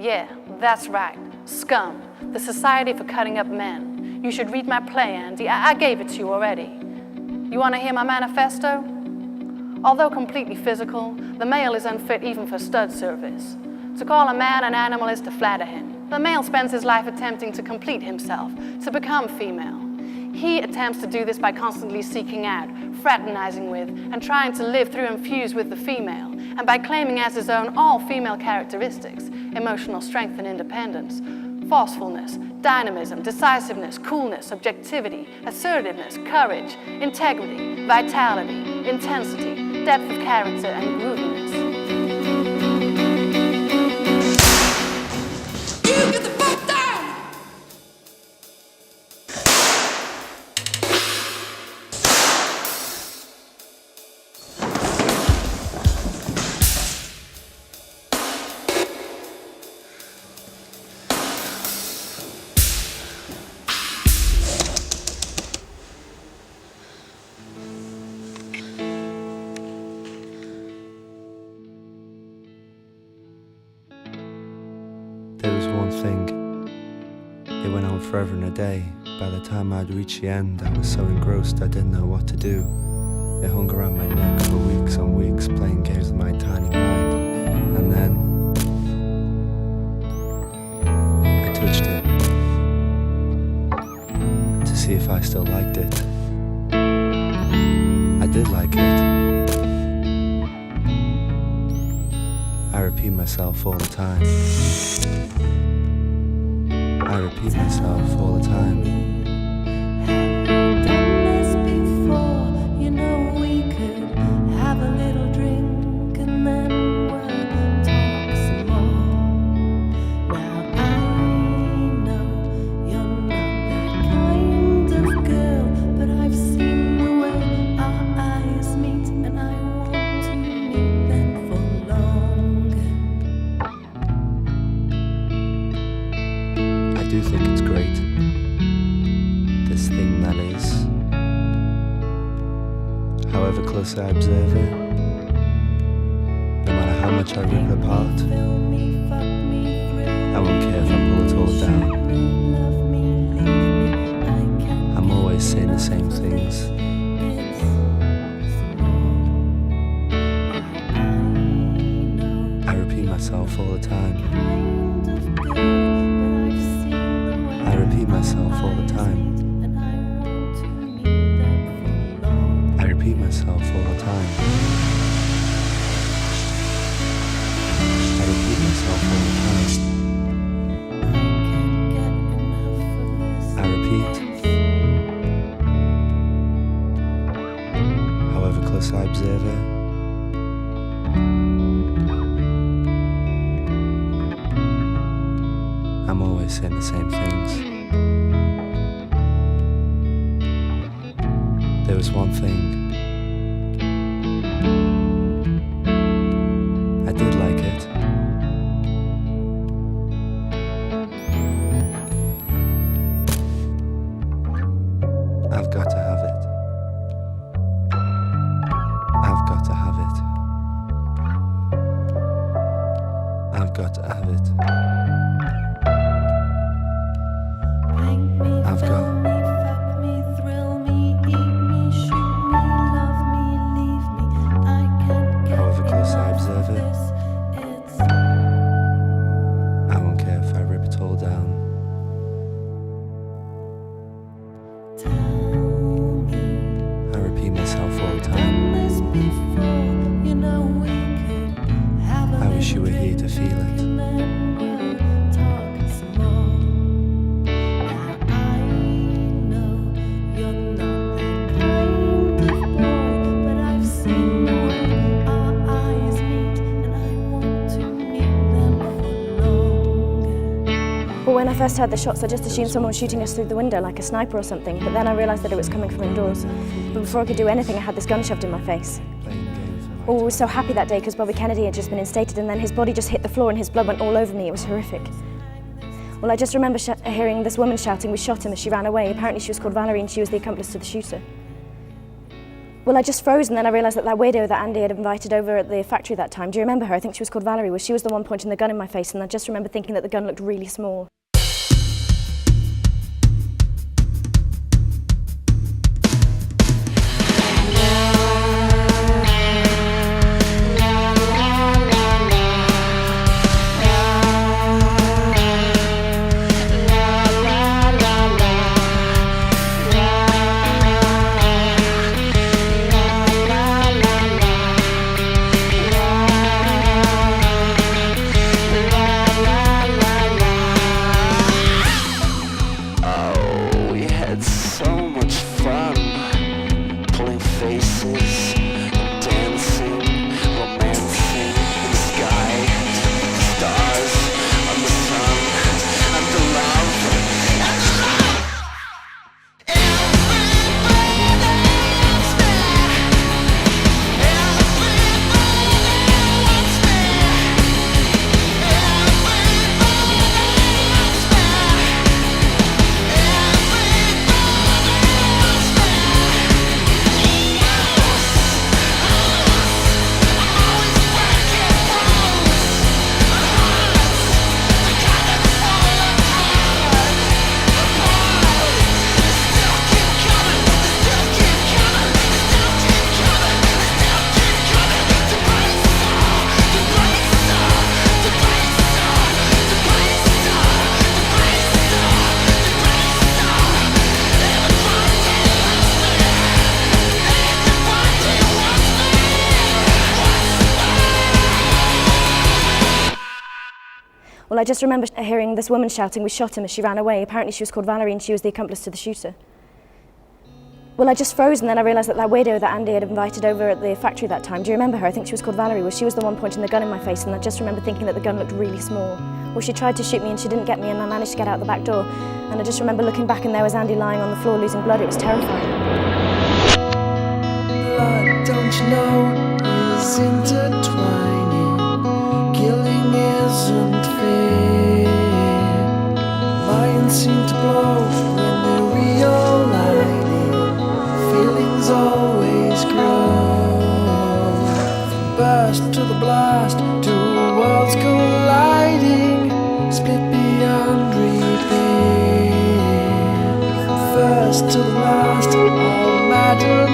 Yeah, that's right. Scum, the Society for Cutting Up Men. You should read my play, Andy. I gave it to you already. You want to hear my manifesto? Although completely physical, the male is unfit even for stud service. To call a man an animal is to flatter him. The male spends his life attempting to complete himself, to become female. He attempts to do this by constantly seeking out, fraternizing with, and trying to live through and fuse with the female, and by claiming as his own all female characteristics, emotional strength and independence, forcefulness, dynamism, decisiveness, coolness, objectivity, assertiveness, courage, integrity, vitality, intensity, depth of character, and grooviness. You get the fuck down! There was one thing, it went on forever and a day. By the time I'd reached the end, I was so engrossed I didn't know what to do. It hung around my neck for weeks on weeks, playing games with my tiny mind. And then I touched it to see if I still liked it. I did like it. I repeat myself all the time. I repeat myself all the time. Done this before, you know we could have a little drink and then we'll talk some more. Now I know you're not that kind of girl, but I've seen the way our eyes meet, and I want to meet them for longer. I do think it's great, this thing that is. However closely I observe it, no matter how much I rip it apart, I won't care if I pull it all down. I'm always saying the same things. I repeat myself all the time. I repeat myself all the time. I repeat myself all the time. I repeat myself all the time. I repeat. However close I observe it, I'm always saying the same things. There was one thing. I did like it. I've got to have it. I've got to have it. I've got to have it. I've got. However close I observe it, I won't care if I rip it all down. I repeat myself all the time. I wish you were here to feel it. Well, when I first heard the shots, I just assumed someone was shooting us through the window like a sniper or something, but then I realised that it was coming from indoors. But before I could do anything, I had this gun shoved in my face. Well, we were so happy that day because Bobby Kennedy had just been instated, and then his body just hit the floor and his blood went all over me. It was horrific. Well, I just remember hearing this woman shouting, "We shot him," as she ran away. Apparently she was called Valerie and she was the accomplice to the shooter. Well, I just froze, and then I realised that widow that Andy had invited over at the factory that time, do you remember her? I think she was called Valerie. Well, she was the one pointing the gun in my face, and I just remember thinking that the gun looked really small. Well, I just remember hearing this woman shouting, "We shot him," as she ran away. Apparently she was called Valerie and she was the accomplice to the shooter. Well, I just froze, and then I realised that widow that Andy had invited over at the factory that time, do you remember her? I think she was called Valerie. Well, she was the one pointing the gun in my face, and I just remember thinking that the gun looked really small. Well, she tried to shoot me and she didn't get me, and I managed to get out the back door. And I just remember looking back and there was Andy lying on the floor losing blood. It was terrifying. Blood, don't you know, is intertwining. Killing isn't fair. Lions seem to blow when they're realigning. Feelings always grow. From burst to the blast, two worlds colliding, split beyond repair. From first to the last, all matter